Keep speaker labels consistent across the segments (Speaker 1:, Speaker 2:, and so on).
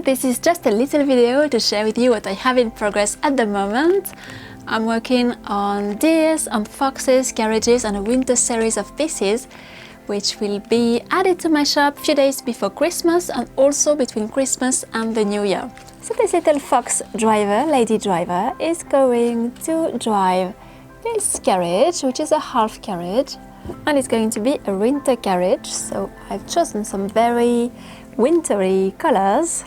Speaker 1: This is just a little video to share with you what I have in progress at the moment. I'm working on deers, on foxes, carriages and a winter series of pieces which will be added to my shop a few days before Christmas and also between Christmas and the New Year. So this little fox driver, lady driver, is going to drive this carriage, which is a half carriage, and it's going to be a winter carriage. So I've chosen some very wintry colors.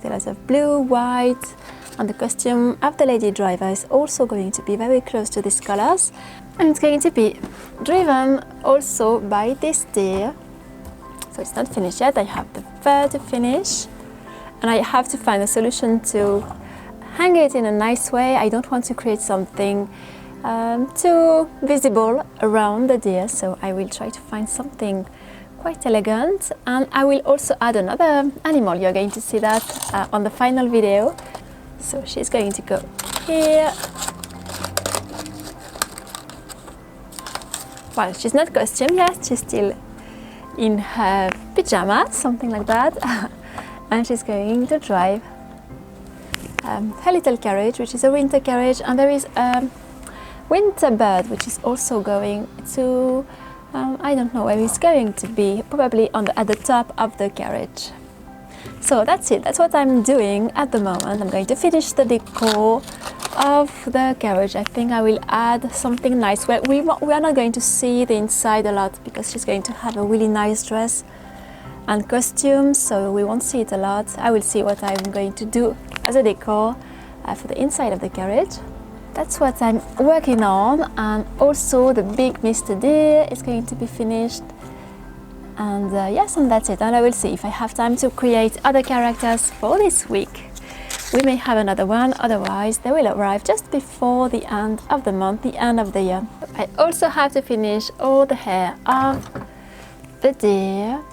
Speaker 1: There is of blue, white, and the costume of the lady driver is also going to be very close to these colors. And it's going to be driven also by this deer. So it's not finished yet, I have the fur to finish. And I have to find a solution to hang it in a nice way. I don't want to create something too visible around the deer, so I will try to find something quite elegant. And I will also add another animal. You're going to see that on the final video. So she's going to go here. Well, she's not costumed yet, she's still in her pajamas, something like that. And she's going to drive her little carriage, which is a winter carriage. And there is a winter bird, which is also going to, I don't know where he's going to be, probably at the top of the carriage. So that's it, that's what I'm doing at the moment. I'm going to finish the decor of the carriage. I think I will add something nice. Well, we are not going to see the inside a lot because she's going to have a really nice dress and costume, so we won't see it a lot. I will see what I'm going to do as a decor for the inside of the carriage. That's what I'm working on, and also the big Mr. Deer is going to be finished. And yes, and that's it. And I will see if I have time to create other characters for this week. We may have another one, otherwise they will arrive just before the end of the month, the end of the year. I also have to finish all the hair of the deer,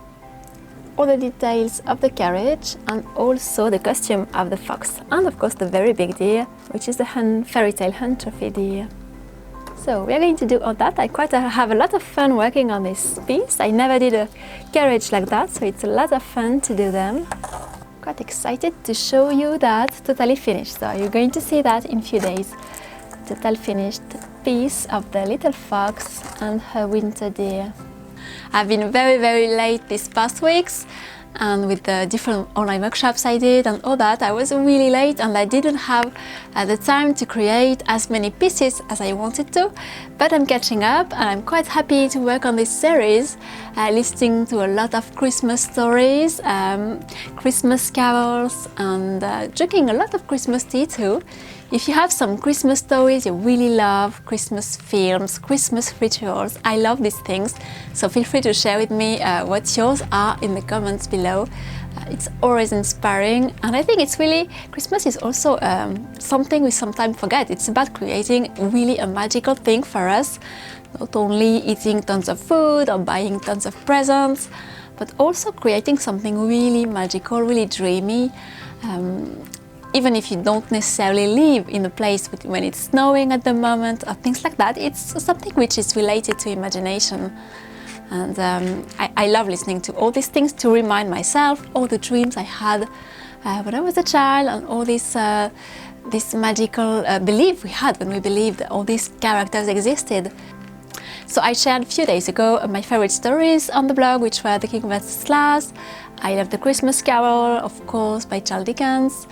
Speaker 1: all the details of the carriage, and also the costume of the fox. And of course the very big deer, which is the fairy tale hunt trophy deer. So we are going to do all that. I have a lot of fun working on this piece. I never did a carriage like that, so it's a lot of fun to do them. Quite excited to show you that totally finished. So you're going to see that in a few days. Total finished piece of the little fox and her winter deer. I've been very late these past weeks, and with the different online workshops I did and all that, I was really late and I didn't have the time to create as many pieces as I wanted to, but I'm catching up and I'm quite happy to work on this series, listening to a lot of Christmas stories, Christmas carols, and drinking a lot of Christmas tea too. If you have some Christmas stories you really love, Christmas films, Christmas rituals, I love these things, so feel free to share with me what yours are in the comments below. It's always inspiring, and I think it's really, Christmas is also something we sometimes forget. It's about creating really a magical thing for us, not only eating tons of food or buying tons of presents, but also creating something really magical, really dreamy. Even if you don't necessarily live in a place when it's snowing at the moment or things like that, it's something which is related to imagination. And I love listening to all these things to remind myself all the dreams I had when I was a child, and all this magical belief we had when we believed that all these characters existed. So I shared a few days ago my favorite stories on the blog, which were The King vs. Last, I Love the Christmas Carol, of course, by Charles Dickens,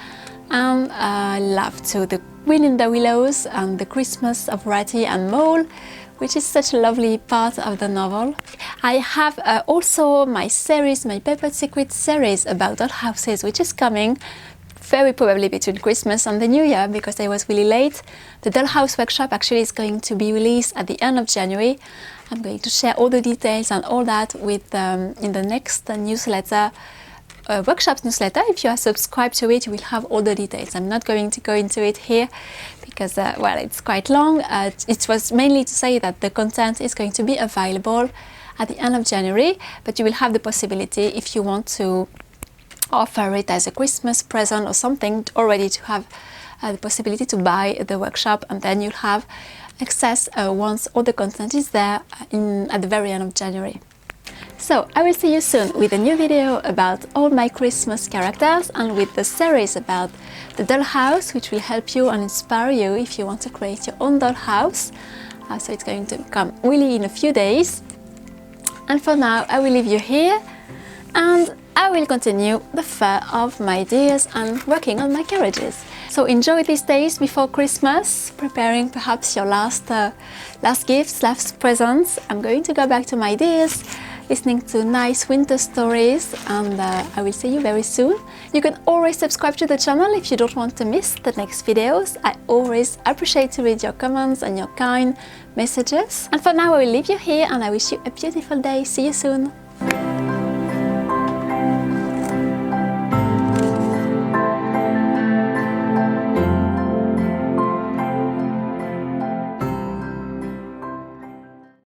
Speaker 1: and I love too The Wind in the Willows and The Christmas of Ratty and Mole, which is such a lovely part of the novel. I have also my series, my Paper Secret series about dollhouses, which is coming very probably between Christmas and the New Year, because I was really late. The Dollhouse workshop actually is going to be released at the end of January. I'm going to share all the details and all that with in the next newsletter, workshops newsletter. If you are subscribed to it, you will have all the details. I'm not going to go into it here because, well, it's quite long. It was mainly to say that the content is going to be available at the end of January, but you will have the possibility, if you want to offer it as a Christmas present or something, already to have the possibility to buy the workshop, and then you'll have access once all the content is there at the very end of January. So I will see you soon with a new video about all my Christmas characters and with the series about the dollhouse, which will help you and inspire you if you want to create your own dollhouse. So it's going to come really in a few days. And for now I will leave you here and I will continue the fur of my ideas and working on my carriages. So enjoy these days before Christmas, preparing perhaps your last gifts, last presents. I'm going to go back to my ideas, listening to nice winter stories, and I will see you very soon. You can always subscribe to the channel if you don't want to miss the next videos. I always appreciate to read your comments and your kind messages. And for now I will leave you here and I wish you a beautiful day. See you soon.